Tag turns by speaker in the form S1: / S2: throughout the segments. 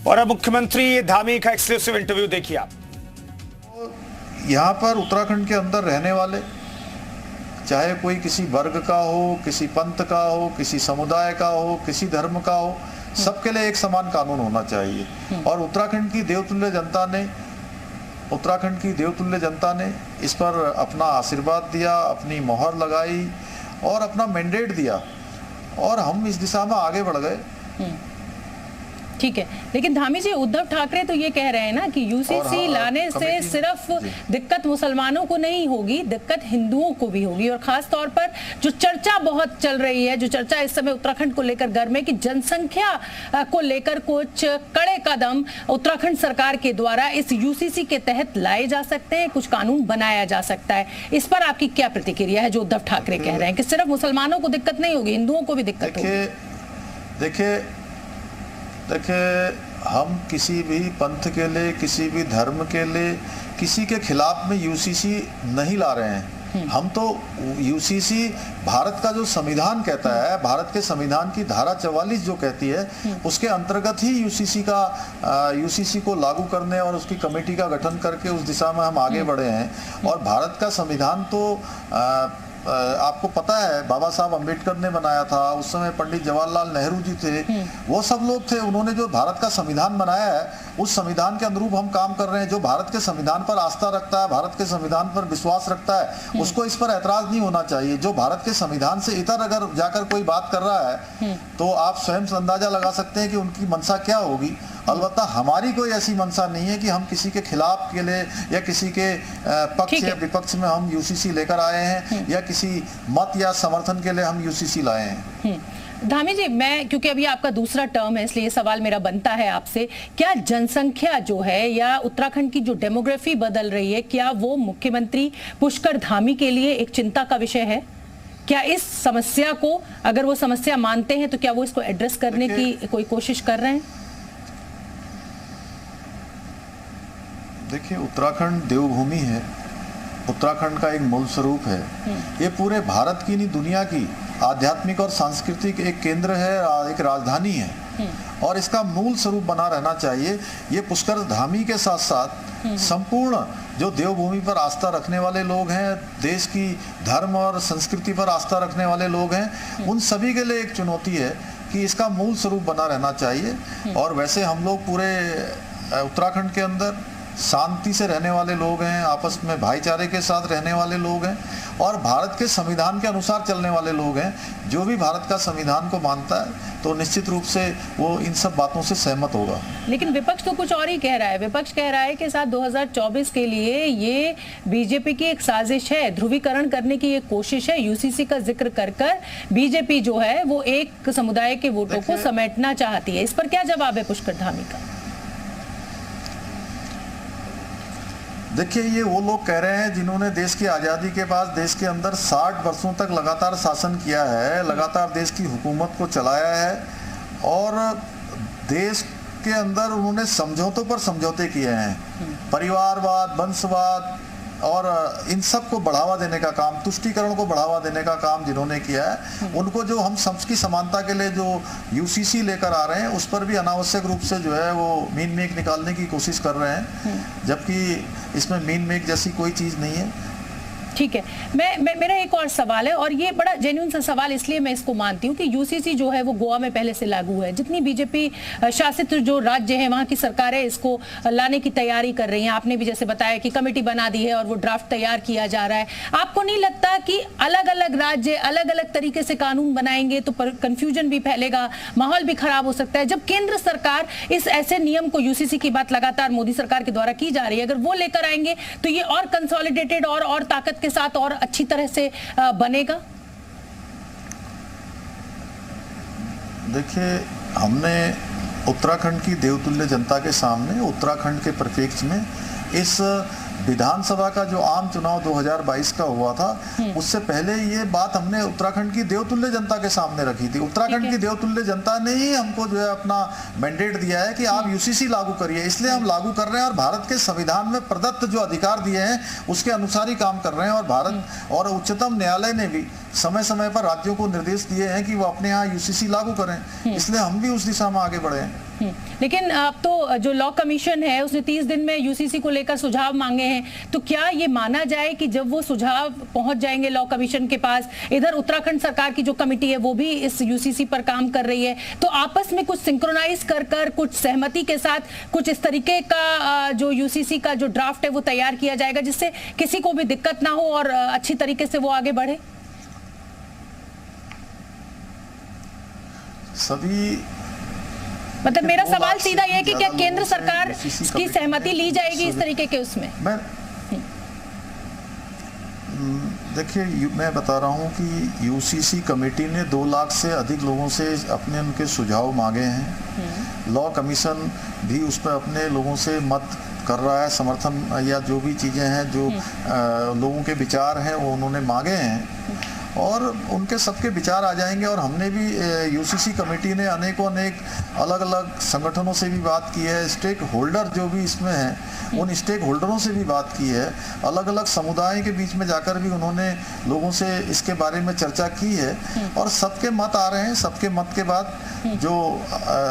S1: और अब मुख्यमंत्री धामी का एक्सक्लूसिव इंटरव्यू देखिए आप।
S2: यहाँ पर उत्तराखंड के अंदर रहने वाले, चाहे कोई किसी वर्ग का हो, किसी पंथ का हो, किसी समुदाय का हो, किसी धर्म का हो, सबके लिए एक समान कानून होना चाहिए। और उत्तराखंड की देवतुल्य जनता ने इस पर अपना आशीर्वाद दिया, अपनी मोहर लगाई और अपना मैंडेट दिया और हम इस दिशा में आगे बढ़ गए।
S3: ठीक है, लेकिन धामी जी, उद्धव ठाकरे तो ये कह रहे हैं ना कि यूसीसी लाने से सिर्फ दिक्कत मुसलमानों को नहीं होगी, दिक्कत हिंदुओं को भी होगी। और खास तौर पर जो चर्चा बहुत चल रही है, जो चर्चा इस समय उत्तराखंड को लेकर गर्म है कि जनसंख्या को लेकर कुछ कड़े कदम उत्तराखंड सरकार के द्वारा इस यूसीसी के तहत लाए जा सकते हैं, कुछ कानून बनाया जा सकता है। इस पर आपकी क्या प्रतिक्रिया है जो उद्धव ठाकरे कह रहे हैं कि सिर्फ मुसलमानों को दिक्कत नहीं होगी, हिंदुओं को भी दिक्कत होगी?
S2: देखिए, हम किसी भी पंथ के लिए, किसी भी धर्म के लिए, किसी के खिलाफ में यूसीसी नहीं ला रहे हैं। हम तो यूसीसी भारत का जो संविधान कहता है, भारत के संविधान की धारा 44 जो कहती है, उसके अंतर्गत ही यूसीसी को लागू करने और उसकी कमेटी का गठन करके उस दिशा में हम आगे बढ़े हैं। और भारत का संविधान तो आपको पता है बाबा साहब अम्बेडकर ने बनाया था, उस समय पंडित जवाहरलाल नेहरू जी थे, वो सब लोग थे। उन्होंने जो भारत का संविधान बनाया है, उस संविधान के अनुरूप हम काम कर रहे हैं। जो भारत के संविधान पर आस्था रखता है, भारत के संविधान पर विश्वास रखता है, उसको इस पर ऐतराज नहीं होना चाहिए। जो भारत के संविधान से इतर अगर जाकर कोई बात कर रहा है तो आप स्वयं से अंदाजा लगा सकते हैं कि उनकी मंशा क्या होगी। अलबत्ता हमारी कोई ऐसी मंशा नहीं है कि हम किसी के खिलाफ के लिए या किसी के पक्ष या विपक्ष में हम यूसीसी लेकर आए हैं या किसी मत या समर्थन के लिए हम यूसीसी लाए हैं।
S3: धामी जी, मैं क्योंकि अभी आपका दूसरा टर्म है इसलिए सवाल मेरा बनता है आपसे, क्या जनसंख्या जो है या उत्तराखंड की जो डेमोग्राफी बदल रही है, क्या वो मुख्यमंत्री पुष्कर धामी के लिए एक चिंता का विषय है? क्या इस समस्या को, अगर वो समस्या मानते हैं तो क्या वो इसको एड्रेस करने की कोई कोशिश कर रहे हैं?
S2: देखिए, उत्तराखंड देवभूमि है, उत्तराखंड का एक मूल स्वरूप है। ये पूरे भारत की नहीं, दुनिया की आध्यात्मिक और सांस्कृतिक एक केंद्र है, एक राजधानी है और इसका मूल स्वरूप बना रहना चाहिए। ये पुष्कर धामी के साथ साथ संपूर्ण जो देवभूमि पर आस्था रखने वाले लोग हैं, देश की धर्म और संस्कृति पर आस्था रखने वाले लोग हैं, उन सभी के लिए एक चुनौती है कि इसका मूल स्वरूप बना रहना चाहिए। और वैसे हम लोग पूरे उत्तराखंड के अंदर शांति से रहने वाले लोग हैं, आपस में भाईचारे के साथ रहने वाले लोग हैं और भारत के संविधान के अनुसार चलने वाले लोग हैं। जो भी भारत का संविधान को मानता है तो निश्चित रूप से वो इन सब बातों से सहमत होगा।
S3: लेकिन विपक्ष तो कुछ और ही कह रहा है। विपक्ष कह रहा है कि साथ 2024 के लिए ये बीजेपी की एक साजिश है, ध्रुवीकरण करने की एक कोशिश है। यूसीसी का जिक्र कर बीजेपी जो है वो एक समुदाय के वोटों को समेटना चाहती है। इस पर क्या जवाब है पुष्कर धामी का?
S2: देखिए, ये वो लोग कह रहे हैं जिन्होंने देश की आज़ादी के बाद देश के अंदर 60 वर्षों तक लगातार शासन किया है, लगातार देश की हुकूमत को चलाया है और देश के अंदर उन्होंने समझौतों पर समझौते किए हैं। परिवारवाद, वंशवाद और इन सब को बढ़ावा देने का काम, तुष्टीकरण को बढ़ावा देने का काम जिन्होंने किया है, उनको जो हम सबकी समानता के लिए जो यूसीसी लेकर आ रहे हैं उस पर भी अनावश्यक रूप से जो है वो मीन मेक निकालने की कोशिश कर रहे हैं, जबकि इसमें मीन मेक जैसी कोई चीज़ नहीं है।
S3: ठीक है, मेरा एक और सवाल है और ये बड़ा जेन्युइन सा सवाल इसलिए मैं इसको मानती हूँ कि यूसीसी जो है वो गोवा में पहले से लागू है। जितनी बीजेपी शासित जो राज्य है वहाँ की सरकारें इसको लाने की तैयारी कर रही हैं। आपने भी जैसे बताया कि कमेटी बना दी है और वो ड्राफ्ट तैयार किया जा रहा है। आपको नहीं लगता कि अलग अलग राज्य अलग अलग तरीके से कानून बनाएंगे तो कंफ्यूजन भी फैलेगा, माहौल भी खराब हो सकता है? जब केंद्र सरकार इस ऐसे नियम को, यूसीसी की बात लगातार मोदी सरकार के द्वारा की जा रही है, अगर वो लेकर आएंगे तो ये और कंसोलिडेटेड और ताकत के साथ और अच्छी तरह से बनेगा।
S2: देखिए, हमने उत्तराखंड की देवतुल्य जनता के सामने, उत्तराखंड के परिप्रेक्ष्य में इस विधानसभा का जो आम चुनाव 2022 का हुआ था, उससे पहले ये बात हमने उत्तराखंड की देवतुल्य जनता के सामने रखी थी। उत्तराखंड की देवतुल्य जनता ने ही हमको जो है अपना मैंडेट दिया है कि आप यूसीसी लागू करिए, इसलिए हम लागू कर रहे हैं और भारत के संविधान में प्रदत्त जो अधिकार दिए हैं उसके अनुसार ही काम कर रहे हैं। और भारत और उच्चतम न्यायालय ने भी समय समय पर राज्यों को निर्देश दिए हैं कि वो अपने यहाँ यूसीसी लागू करें, इसलिए हम भी उस दिशा में आगे बढ़े हैं।
S3: लेकिन अब तो जो लॉ कमीशन है उसने 30 दिन में यूसीसी को लेकर सुझाव मांगे हैं, तो क्या ये माना जाए कि जब वो सुझाव पहुंच जाएंगे लॉ कमीशन के पास, इधर उत्तराखंड सरकार की जो कमेटी है वो भी इस यूसीसी पर काम कर रही है, तो आपस में कुछ सिंक्रोनाइज कर कुछ सहमति के साथ कुछ इस तरीके का जो यूसीसी का जो ड्राफ्ट है वो तैयार किया जाएगा जिससे किसी को भी दिक्कत ना हो और अच्छी तरीके से वो आगे बढ़े?
S2: सभी
S3: मतलब मेरा सवाल सीधा ये है कि क्या केंद्र सरकार की सहमति ली जाएगी इस तरीके के उसमें?
S2: देखिए, मैं बता रहा हूँ कि यूसीसी कमेटी ने 2 लाख से अधिक लोगों से अपने उनके सुझाव मांगे हैं। लॉ कमीशन भी उस पर अपने लोगों से मत कर रहा है, समर्थन या जो भी चीज़ें हैं जो लोगों के विचार हैं वो उन्होंने मांगे हैं और उनके सबके विचार आ जाएंगे। और हमने भी यूसीसी कमेटी ने अनेक अलग अलग संगठनों से भी बात की है, स्टेक होल्डर जो भी इसमें हैं उन स्टेक होल्डरों से भी बात की है, अलग अलग समुदाय के बीच में जाकर भी उन्होंने लोगों से इसके बारे में चर्चा की है और सबके मत आ रहे हैं। सबके मत के बाद जो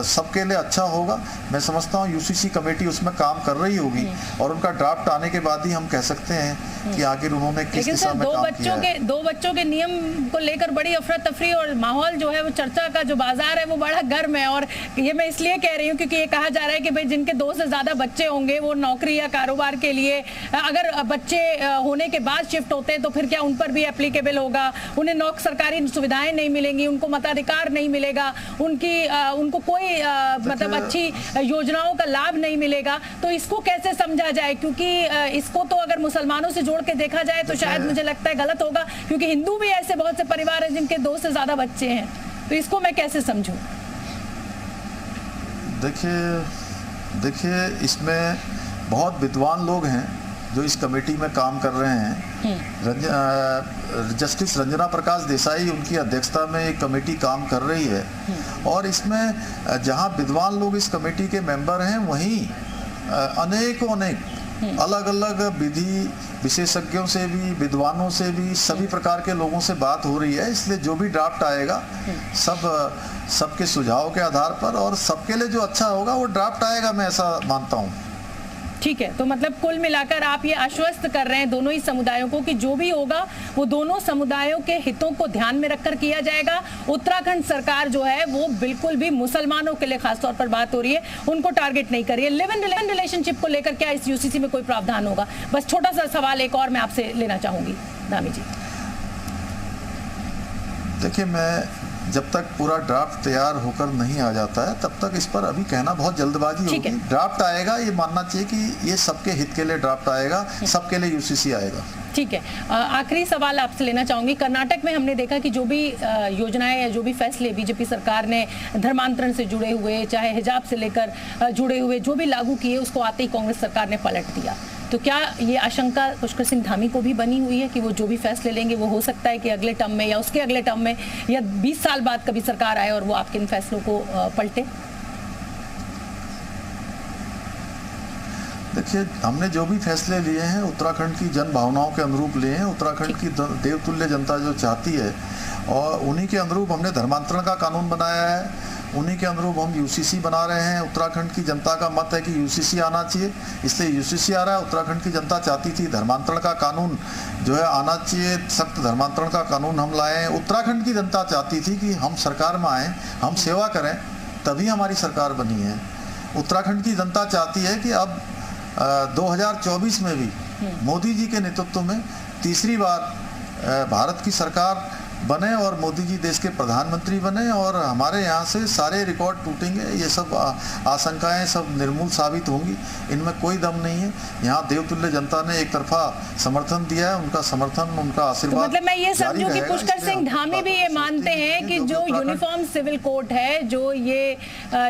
S2: सबके लिए अच्छा होगा, मैं समझता हूँ यूसीसी कमेटी उसमें काम कर रही होगी और उनका ड्राफ्ट आने के बाद ही हम कह सकते हैं कि आखिर उन्होंने किस दिशा में काम किया है।
S3: दो बच्चों के नियम को लेकर बड़ी अफरा तफरी और माहौल जो है वो चर्चा का जो बाजार है वो बड़ा गर्म है। और ये मैं इसलिए कह रही हूँ क्योंकि ये कहा जा रहा है कि भाई जिनके 2 से ज्यादा बच्चे होंगे वो नौकरी या कारोबार के लिए, अगर बच्चे होने के बाद शिफ्ट होते हैं तो फिर क्या उन पर भी एप्लीकेबल होगा? उन्हें सरकारी सुविधाएं नहीं मिलेंगी, उनको मताधिकार नहीं मिलेगा, उनको कोई मतलब अच्छी योजनाओं का लाभ नहीं मिलेगा। तो इसको कैसे समझा जाए? क्योंकि इसको तो अगर मुसलमानों से जोड़ के देखा जाए तो शायद मुझे लगता है गलत होगा, क्योंकि हिंदू भी ऐसे बहुत से परिवार हैं जिनके 2 से ज्यादा बच्चे हैं। तो इसको मैं कैसे समझूं?
S2: देखिए इसमें बहुत विद्वान लोग हैं जो इस कमेटी में काम कर रहे हैं। जस्टिस रंजना प्रकाश देसाई उनकी अध्यक्षता में एक कमेटी काम कर रही है और इसमें जहां विद्वान लोग इस कमेटी के मेंबर हैं वहीं अनेक अलग अलग विधि विशेषज्ञों से भी, विद्वानों से भी, सभी प्रकार के लोगों से बात हो रही है। इसलिए जो भी ड्राफ्ट आएगा सबके सुझाव के आधार पर और सबके लिए जो अच्छा होगा वो ड्राफ्ट आएगा, मैं ऐसा मानता हूँ।
S3: ठीक है, तो मतलब कुल मिलाकर आप ये आश्वस्त कर रहे हैं दोनों ही समुदायों को कि जो भी होगा वो दोनों समुदायों के हितों को ध्यान में रखकर किया जाएगा। उत्तराखंड सरकार जो है वो बिल्कुल भी मुसलमानों के लिए खासतौर पर बात हो रही है, उनको टारगेट नहीं कर रही है। लिव इन रिलेशनशिप को लेकर क्या इस यूसीसी में कोई प्रावधान होगा? बस छोटा सा सवाल एक और मैं आपसे लेना चाहूंगी धामी जी।
S2: देखिए, मैं जब तक पूरा ड्राफ्ट तैयार होकर नहीं आ जाता है तब तक इस पर अभी कहना बहुत जल्दबाजी होगी। ड्राफ्ट आएगा, ये मानना चाहिए कि ये सबके हित के लिए ड्राफ्ट आएगा, सबके लिए यूसीसी आएगा।
S3: ठीक है, आखिरी सवाल आपसे लेना चाहूंगी। कर्नाटक में हमने देखा कि जो भी योजनाएं या जो भी फैसले बीजेपी सरकार ने धर्मांतरण से जुड़े हुए, चाहे हिजाब से लेकर जुड़े हुए जो भी लागू किए, उसको आते ही कांग्रेस सरकार ने पलट दिया। तो क्या ये आशंका पुष्कर सिंह धामी को भी बनी हुई है कि वो जो भी फैसले लेंगे वो हो सकता है कि अगले टर्म में या उसके अगले टर्म में या 20 साल बाद कभी सरकार आए और वो आपके इन फैसलों को पलटे?
S2: देखिए, हमने जो भी फैसले लिए हैं उत्तराखंड की जन भावनाओं के अनुरूप लिए हैं। उत्तराखंड की देवतुल्य जनता जो चाहती है और उन्हीं के अनुरूप हमने धर्मांतरण का कानून बनाया है, उन्हीं के अनुरूप हम यूसीसी बना रहे हैं। उत्तराखंड की जनता का मत है कि यूसीसी आना चाहिए, इसलिए यूसीसी आ रहा है। उत्तराखंड की जनता चाहती थी धर्मांतरण का कानून जो है आना चाहिए, सख्त धर्मांतरण का कानून हम लाए हैं। उत्तराखंड की जनता चाहती थी कि हम सरकार में आए, हम सेवा करें, तभी हमारी सरकार बनी है। उत्तराखंड की जनता चाहती है कि अब 2024 में भी मोदी जी के नेतृत्व में तीसरी बार भारत की सरकार बने और मोदी जी देश के प्रधानमंत्री बने और हमारे यहाँ से सारे रिकॉर्ड टूटेंगे। ये सब आशंकाएं सब निर्मूल साबित होंगी, इनमें कोई दम नहीं है। यहाँ देवतुल्य जनता ने एक तरफा समर्थन दिया है, उनका समर्थन, उनका आशीर्वाद।
S3: तो मतलब मैं ये समझूं कि पुष्कर सिंह धामी भी ये मानते हैं कि जो यूनिफॉर्म सिविल कोड है, जो ये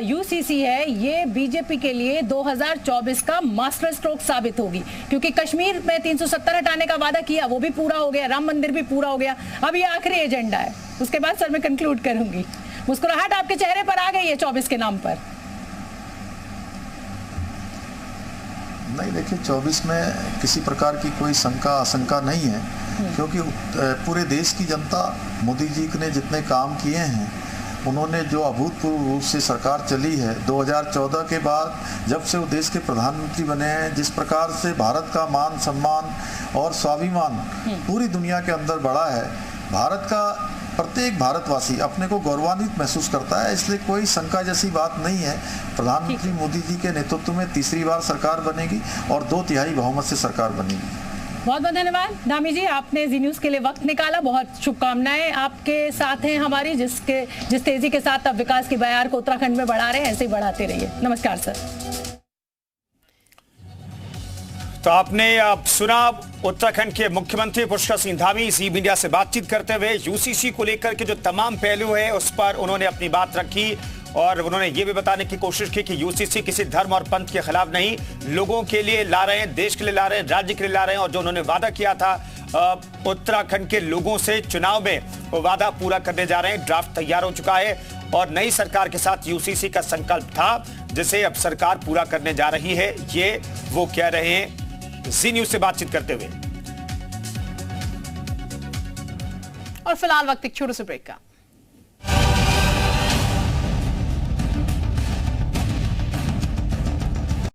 S3: यूसीसी है, ये बीजेपी के लिए 2024 का मास्टर स्ट्रोक साबित होगी, क्योंकि कश्मीर में 370 हटाने का वादा किया, वो भी पूरा हो गया, राम मंदिर भी पूरा हो गया, अब ये आखिरी एजेंडा है। उसके बाद सर मैं कंक्लूड करूंगी। मुस्कुराहट आपके चेहरे पर आ गई है 24 के नाम पर?
S2: नहीं, देखिए 24 में किसी प्रकार की कोई शंका आशंका नहीं है, क्योंकि पूरे देश की जनता मोदी जी ने जितने काम किए हैं उन्होंने जो अभूतपूर्व रूप से सरकार चली है 2014 के बाद, जब से वो देश के प्रधानमंत्री बने हैं, जिस प्रकार से भारत का मान सम्मान और स्वाभिमान पूरी दुनिया के अंदर बढ़ा है, भारत का प्रत्येक भारतवासी अपने को गौरवान्वित महसूस करता है। इसलिए कोई शंका जैसी बात नहीं है। प्रधानमंत्री मोदी जी के नेतृत्व में तीसरी बार सरकार बनेगी और 2/3 बहुमत से सरकार बनेगी।
S3: बहुत बहुत धन्यवाद धामी जी, आपने जी न्यूज के लिए वक्त निकाला। बहुत शुभकामनाएं आपके साथ हैं हमारी, जिस तेजी के साथ आप विकास की बयार को उत्तराखंड में बढ़ा रहे हैं, ऐसे ही बढ़ाते रहिए। नमस्कार सर।
S1: तो आपने अब सुना उत्तराखंड के मुख्यमंत्री पुष्कर सिंह धामी जी मीडिया से बातचीत करते हुए यूसीसी को लेकर के जो तमाम पहलू है उस पर उन्होंने अपनी बात रखी और उन्होंने ये भी बताने की कोशिश की कि यूसीसी किसी धर्म और पंथ के खिलाफ नहीं, लोगों के लिए ला रहे हैं, देश के लिए ला रहे हैं, राज्य के लिए ला रहे हैं। और जो उन्होंने वादा किया था उत्तराखंड के लोगों से चुनाव में, वो वादा पूरा करने जा रहे हैं। ड्राफ्ट तैयार हो चुका है और नई सरकार के साथ यूसीसी का संकल्प था जिसे अब सरकार पूरा करने जा रही है, ये वो कह रहे हैं जी न्यूज से बातचीत करते हुए।
S4: और फिलहाल वक्त एक छोटे से ब्रेक का।